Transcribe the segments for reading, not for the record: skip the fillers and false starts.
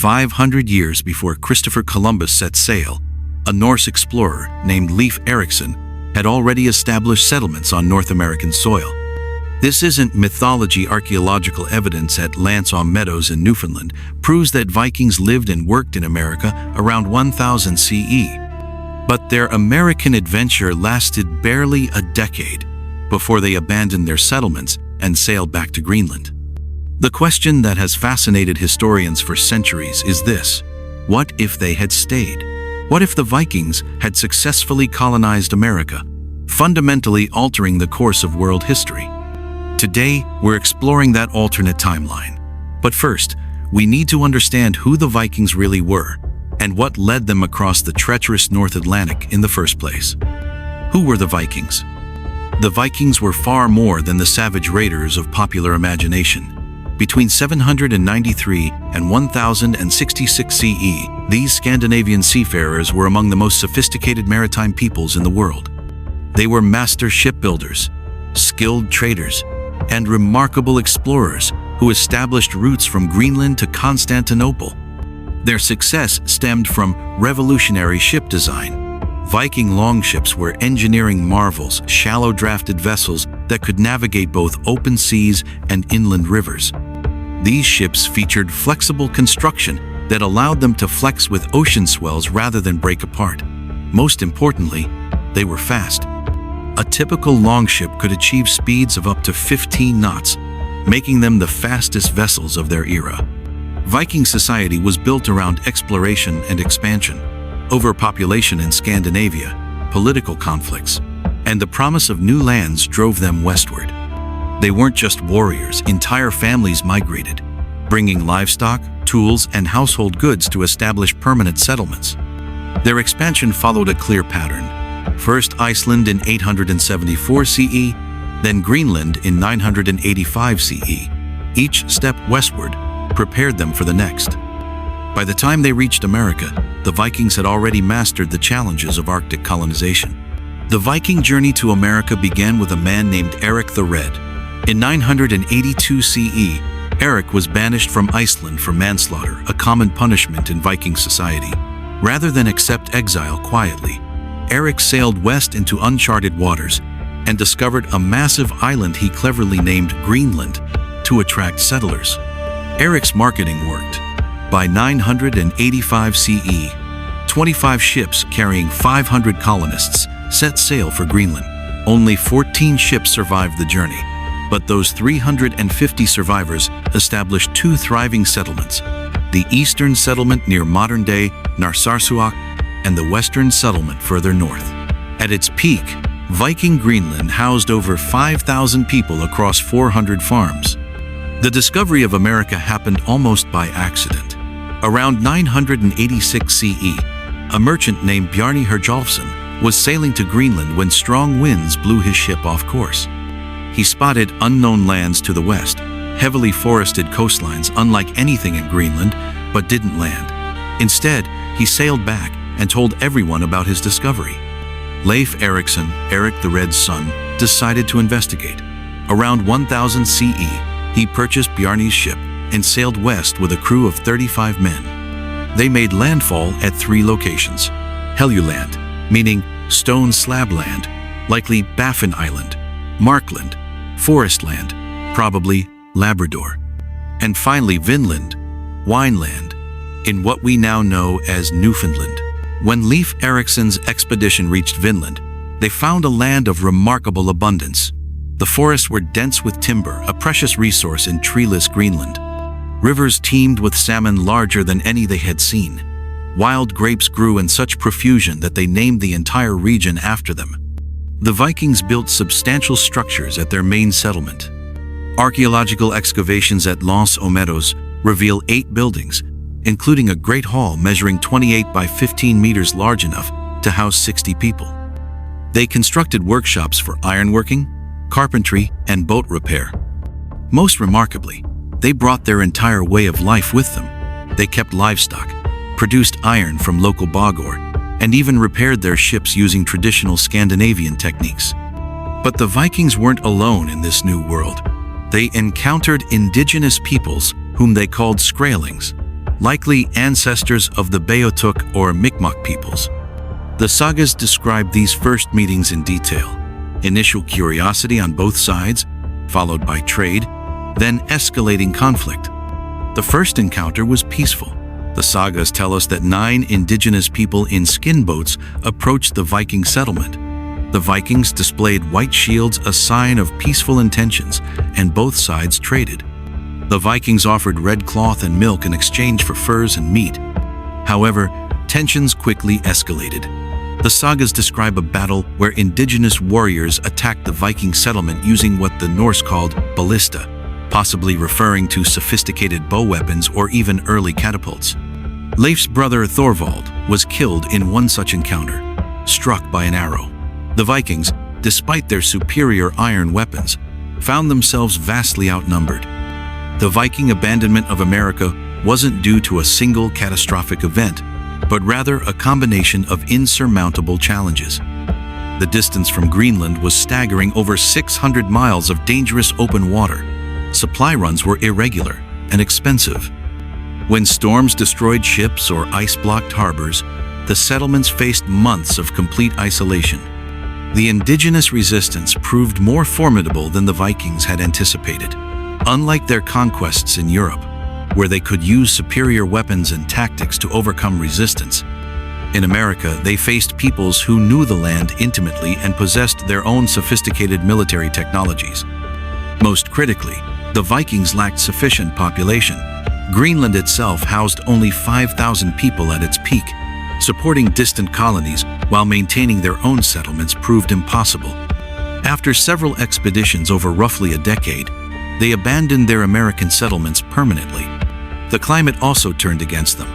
500 years before Christopher Columbus set sail, a Norse explorer named Leif Erikson had already established settlements on North American soil. This isn't mythology. Archaeological evidence at Meadows in Newfoundland proves that Vikings lived and worked in America around 1000 CE. But their American adventure lasted barely a decade before they abandoned their settlements and sailed back to Greenland. The question that has fascinated historians for centuries is this: what if they had stayed? What if the Vikings had successfully colonized America, fundamentally altering the course of world history? Today, we're exploring that alternate timeline. But first, we need to understand who the Vikings really were and what led them across the treacherous North Atlantic in the first place. Who were the Vikings? The Vikings were far more than the savage raiders of popular imagination. Between 793 and 1066 CE, these Scandinavian seafarers were among the most sophisticated maritime peoples in the world. They were master shipbuilders, skilled traders, and remarkable explorers who established routes from Greenland to Constantinople. Their success stemmed from revolutionary ship design. Viking longships were engineering marvels, shallow-drafted vessels that could navigate both open seas and inland rivers. These ships featured flexible construction that allowed them to flex with ocean swells rather than break apart. Most importantly, they were fast. A typical longship could achieve speeds of up to 15 knots, making them the fastest vessels of their era. Viking society was built around exploration and expansion. Overpopulation in Scandinavia, political conflicts, and the promise of new lands drove them westward. They weren't just warriors. Entire families migrated, bringing livestock, tools, and household goods to establish permanent settlements. Their expansion followed a clear pattern. First Iceland in 874 CE, then Greenland in 985 CE. Each step westward prepared them for the next. By the time they reached America, the Vikings had already mastered the challenges of Arctic colonization. The Viking journey to America began with a man named Eric the Red. In 982 CE, Eric was banished from Iceland for manslaughter, a common punishment in Viking society. Rather than accept exile quietly, Eric sailed west into uncharted waters and discovered a massive island he cleverly named Greenland to attract settlers. Eric's marketing worked. By 985 CE, 25 ships carrying 500 colonists set sail for Greenland. Only 14 ships survived the journey, but those 350 survivors established two thriving settlements: the eastern settlement near modern-day Narsarsuaq and the western settlement further north. At its peak, Viking Greenland housed over 5,000 people across 400 farms. The discovery of America happened almost by accident. Around 986 CE, a merchant named Bjarni Herjolfsson was sailing to Greenland when strong winds blew his ship off course. He spotted unknown lands to the west, heavily forested coastlines unlike anything in Greenland, but didn't land. Instead, he sailed back and told everyone about his discovery. Leif Erikson, Eric the Red's son, decided to investigate. Around 1000 CE, he purchased Bjarni's ship and sailed west with a crew of 35 men. They made landfall at 3 locations: Helluland, meaning stone slab land, likely Baffin Island; Markland, forest land, probably Labrador; and finally Vinland, wineland, in what we now know as Newfoundland. When Leif Erikson's expedition reached Vinland, they found a land of remarkable abundance. The forests were dense with timber, a precious resource in treeless Greenland. Rivers teemed with salmon larger than any they had seen. Wild grapes grew in such profusion that they named the entire region after them. The Vikings built substantial structures at their main settlement. Archaeological excavations at Meadows reveal 8 buildings, including a great hall measuring 28 by 15 meters large enough to house 60 people. They constructed workshops for ironworking, carpentry, and boat repair. Most remarkably, they brought their entire way of life with them. They kept livestock, produced iron from local bog ore, and even repaired their ships using traditional Scandinavian techniques. But the Vikings weren't alone in this new world. They encountered indigenous peoples, whom they called Skraelings. likely ancestors of the Beothuk or Mi'kmaq peoples. The sagas describe these first meetings in detail. Initial curiosity on both sides, followed by trade, then escalating conflict. The first encounter was peaceful. The sagas tell us that 9 indigenous people in skin boats approached the Viking settlement. The Vikings displayed white shields, a sign of peaceful intentions, and both sides traded. The Vikings offered red cloth and milk in exchange for furs and meat. However, tensions quickly escalated. The sagas describe a battle where indigenous warriors attacked the Viking settlement using what the Norse called ballista, possibly referring to sophisticated bow weapons or even early catapults. Leif's brother Thorvald was killed in one such encounter, struck by an arrow. The Vikings, despite their superior iron weapons, found themselves vastly outnumbered. The Viking abandonment of America wasn't due to a single catastrophic event, but rather a combination of insurmountable challenges. The distance from Greenland was staggering, over 600 miles of dangerous open water. Supply runs were irregular and expensive. When storms destroyed ships or ice-blocked harbors, the settlements faced months of complete isolation. The indigenous resistance proved more formidable than the Vikings had anticipated. Unlike their conquests in Europe, where they could use superior weapons and tactics to overcome resistance, in America they faced peoples who knew the land intimately and possessed their own sophisticated military technologies. Most critically, the Vikings lacked sufficient population. Greenland itself housed only 5,000 people at its peak. Supporting distant colonies while maintaining their own settlements proved impossible. After several expeditions over roughly a decade, they abandoned their American settlements permanently. The climate also turned against them.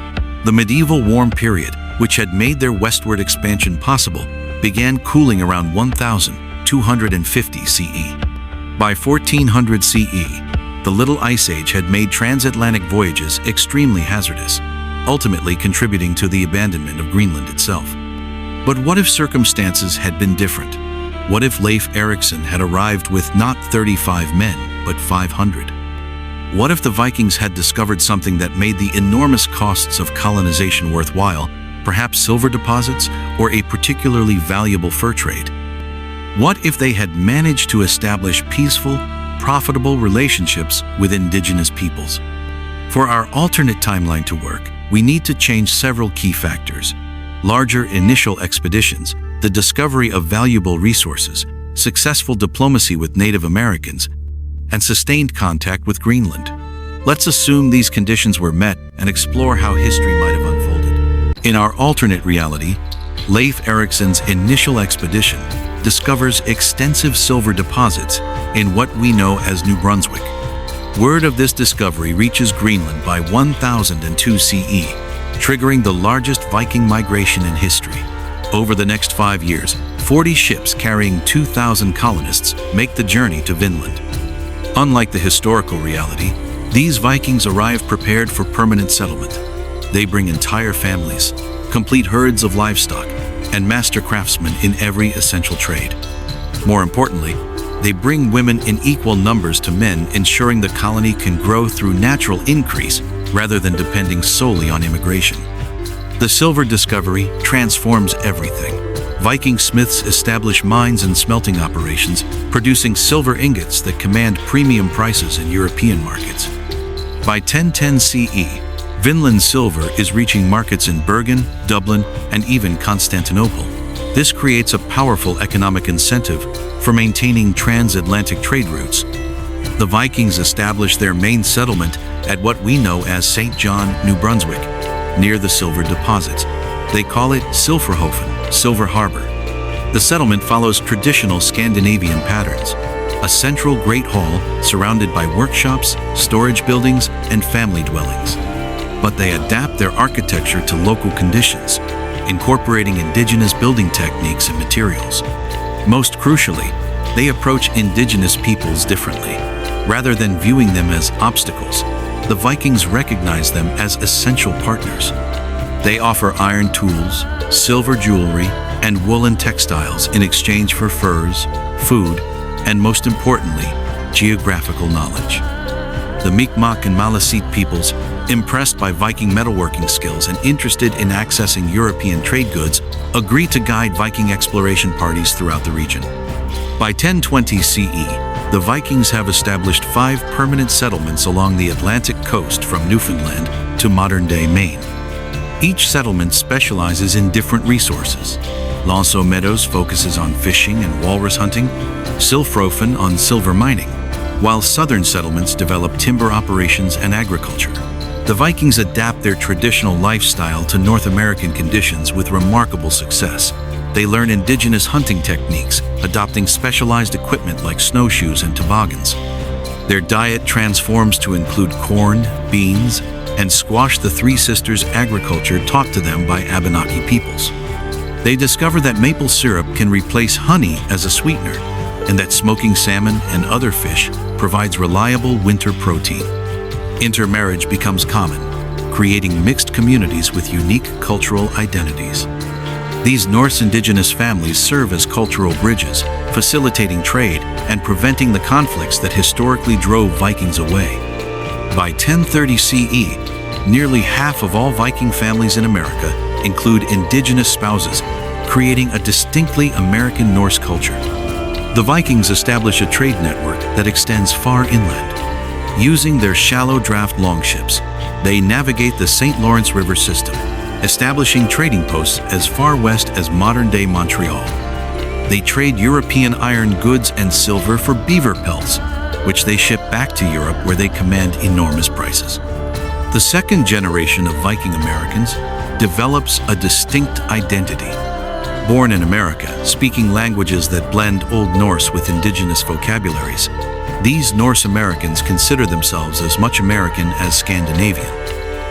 The medieval warm period, which had made their westward expansion possible, began cooling around 1250 CE. By 1400 CE, the Little Ice Age had made transatlantic voyages extremely hazardous, ultimately contributing to the abandonment of Greenland itself. But what if circumstances had been different? What if Leif Erikson had arrived with not 35 men, but 500? What if the Vikings had discovered something that made the enormous costs of colonization worthwhile, perhaps silver deposits or a particularly valuable fur trade? What if they had managed to establish peaceful, profitable relationships with indigenous peoples? For our alternate timeline to work, we need to change several key factors: larger initial expeditions, the discovery of valuable resources, successful diplomacy with Native Americans, and sustained contact with Greenland. Let's assume these conditions were met and explore how history might have unfolded. In our alternate reality, Leif Erikson's initial expedition discovers extensive silver deposits in what we know as New Brunswick. Word of this discovery reaches Greenland by 1002 CE, triggering the largest Viking migration in history. Over the next 5 years, 40 ships carrying 2,000 colonists make the journey to Vinland. Unlike the historical reality, these Vikings arrive prepared for permanent settlement. They bring entire families, complete herds of livestock, and master craftsmen in every essential trade. More importantly, they bring women in equal numbers to men, ensuring the colony can grow through natural increase rather than depending solely on immigration. The silver discovery transforms everything. Viking smiths establish mines and smelting operations, producing silver ingots that command premium prices in European markets. By 1010 CE, Vinland silver is reaching markets in Bergen, Dublin, and even Constantinople. This creates a powerful economic incentive for maintaining transatlantic trade routes. The Vikings established their main settlement at what we know as St. John, New Brunswick, near the silver deposits. They call it Silverhofen, Silver Harbor. The settlement follows traditional Scandinavian patterns, a central great hall surrounded by workshops, storage buildings, and family dwellings. But they adapt their architecture to local conditions, incorporating indigenous building techniques and materials. Most crucially, they approach indigenous peoples differently. Rather than viewing them as obstacles, the Vikings recognize them as essential partners. They offer iron tools, silver jewelry, and woolen textiles in exchange for furs, food, and most importantly, geographical knowledge. The Mi'kmaq and Maliseet peoples impressed by Viking metalworking skills and interested in accessing European trade goods, agree to guide Viking exploration parties throughout the region. By 1020 CE, the Vikings have established 5 permanent settlements along the Atlantic coast from Newfoundland to modern-day Maine. Each settlement specializes in different resources. Lanceau Meadows focuses on fishing and walrus hunting, Silfrofen on silver mining, while southern settlements develop timber operations and agriculture. The Vikings adapt their traditional lifestyle to North American conditions with remarkable success. They learn indigenous hunting techniques, adopting specialized equipment like snowshoes and toboggans. Their diet transforms to include corn, beans, and squash, the Three Sisters agriculture taught to them by Abenaki peoples. They discover that maple syrup can replace honey as a sweetener, and that smoking salmon and other fish provides reliable winter protein. Intermarriage becomes common, creating mixed communities with unique cultural identities. These Norse indigenous families serve as cultural bridges, facilitating trade and preventing the conflicts that historically drove Vikings away. By 1030 CE, nearly half of all Viking families in America include indigenous spouses, creating a distinctly American Norse culture. The Vikings establish a trade network that extends far inland. Using their shallow draft longships, they navigate the St. Lawrence River system, establishing trading posts as far west as modern-day Montreal. They trade European iron goods and silver for beaver pelts, which they ship back to Europe where they command enormous prices. The second generation of Viking Americans develops a distinct identity. Born in America, speaking languages that blend Old Norse with indigenous vocabularies, these Norse Americans consider themselves as much American as Scandinavian.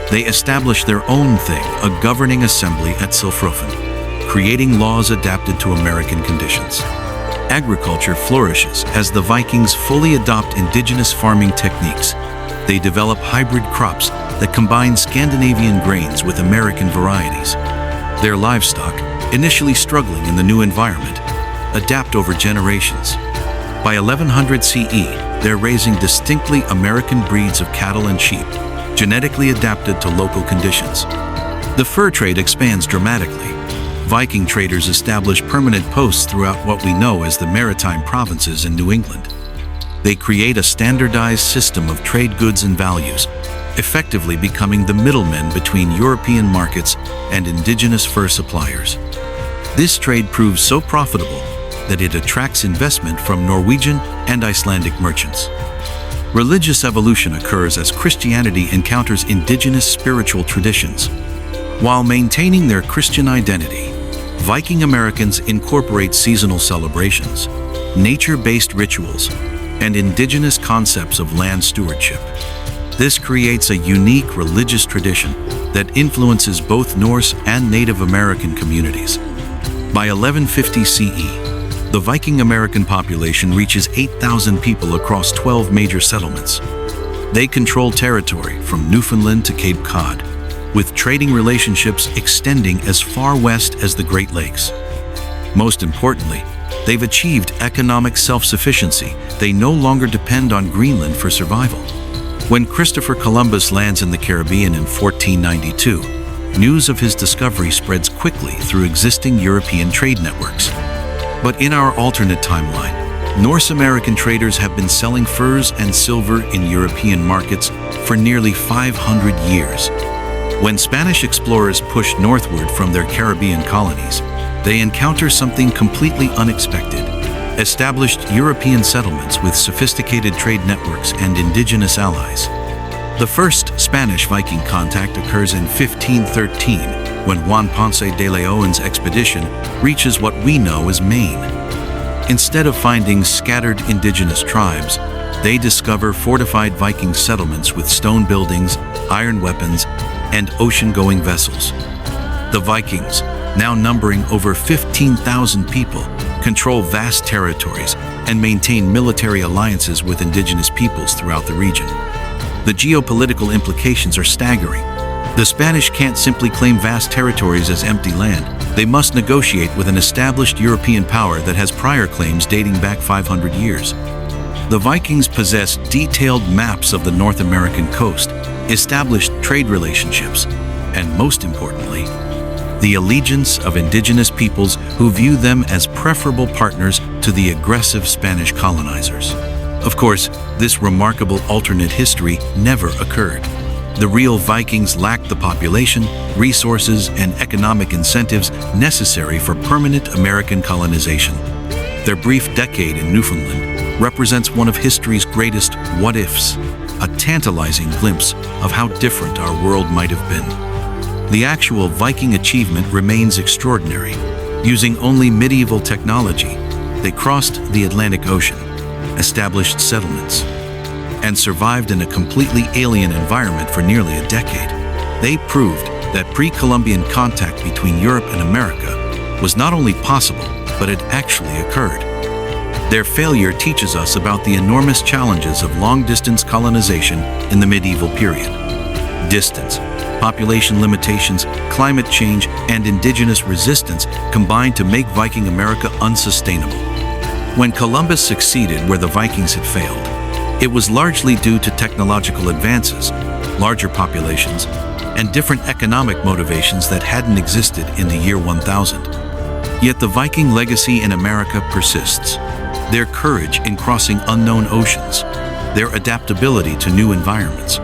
They establish their own thing, a governing assembly at Silfrofen, creating laws adapted to American conditions. Agriculture flourishes as the Vikings fully adopt indigenous farming techniques. They develop hybrid crops that combine Scandinavian grains with American varieties. Their livestock, initially struggling in the new environment, adapt over generations. By 1100 CE, they're raising distinctly American breeds of cattle and sheep, genetically adapted to local conditions. The fur trade expands dramatically. Viking traders establish permanent posts throughout what we know as the maritime provinces in New England. They create a standardized system of trade goods and values, effectively becoming the middlemen between European markets and indigenous fur suppliers. This trade proves so profitable that it attracts investment from Norwegian and Icelandic merchants. Religious evolution occurs as Christianity encounters indigenous spiritual traditions. While maintaining their Christian identity, Viking Americans incorporate seasonal celebrations, nature-based rituals, and indigenous concepts of land stewardship. This creates a unique religious tradition that influences both Norse and Native American communities. By 1150 CE, the Viking American population reaches 8,000 people across 12 major settlements. They control territory from Newfoundland to Cape Cod, with trading relationships extending as far west as the Great Lakes. Most importantly, they've achieved economic self-sufficiency. They no longer depend on Greenland for survival. When Christopher Columbus lands in the Caribbean in 1492, news of his discovery spreads quickly through existing European trade networks. But in our alternate timeline, Norse American traders have been selling furs and silver in European markets for nearly 500 years. When Spanish explorers pushed northward from their Caribbean colonies, they encounter something completely unexpected: established European settlements with sophisticated trade networks and indigenous allies. The first Spanish Viking contact occurs in 1513, when Juan Ponce de Leon's expedition reaches what we know as Maine. Instead of finding scattered indigenous tribes, they discover fortified Viking settlements with stone buildings, iron weapons, and ocean-going vessels. The Vikings, now numbering over 15,000 people, control vast territories and maintain military alliances with indigenous peoples throughout the region. The geopolitical implications are staggering. The Spanish can't simply claim vast territories as empty land. They must negotiate with an established European power that has prior claims dating back 500 years. The Vikings possess detailed maps of the North American coast, established trade relationships, and most importantly, the allegiance of indigenous peoples who view them as preferable partners to the aggressive Spanish colonizers. Of course, this remarkable alternate history never occurred. The real Vikings lacked the population, resources, and economic incentives necessary for permanent American colonization. Their brief decade in Newfoundland represents one of history's greatest what-ifs, a tantalizing glimpse of how different our world might have been. The actual Viking achievement remains extraordinary. Using only medieval technology, they crossed the Atlantic Ocean, established settlements, and survived in a completely alien environment for nearly a decade. They proved that pre-Columbian contact between Europe and America was not only possible, but it actually occurred. Their failure teaches us about the enormous challenges of long-distance colonization in the medieval period. Distance, population limitations, climate change, and indigenous resistance combined to make Viking America unsustainable. When Columbus succeeded where the Vikings had failed, it was largely due to technological advances, larger populations, and different economic motivations that hadn't existed in the year 1000. Yet the Viking legacy in America persists. Their courage in crossing unknown oceans, their adaptability to new environments,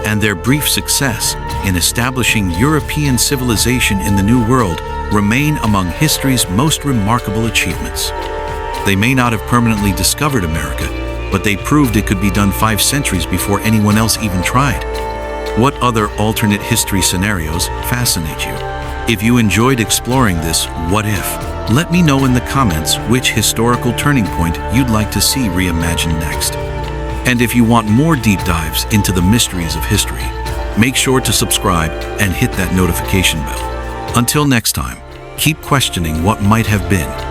and their brief success in establishing European civilization in the New World remain among history's most remarkable achievements. They may not have permanently discovered America, but they proved it could be done 5 centuries before anyone else even tried. What other alternate history scenarios fascinate you? If you enjoyed exploring this what if, let me know in the comments which historical turning point you'd like to see reimagined next. And if you want more deep dives into the mysteries of history, make sure to subscribe and hit that notification bell. Until next time, keep questioning what might have been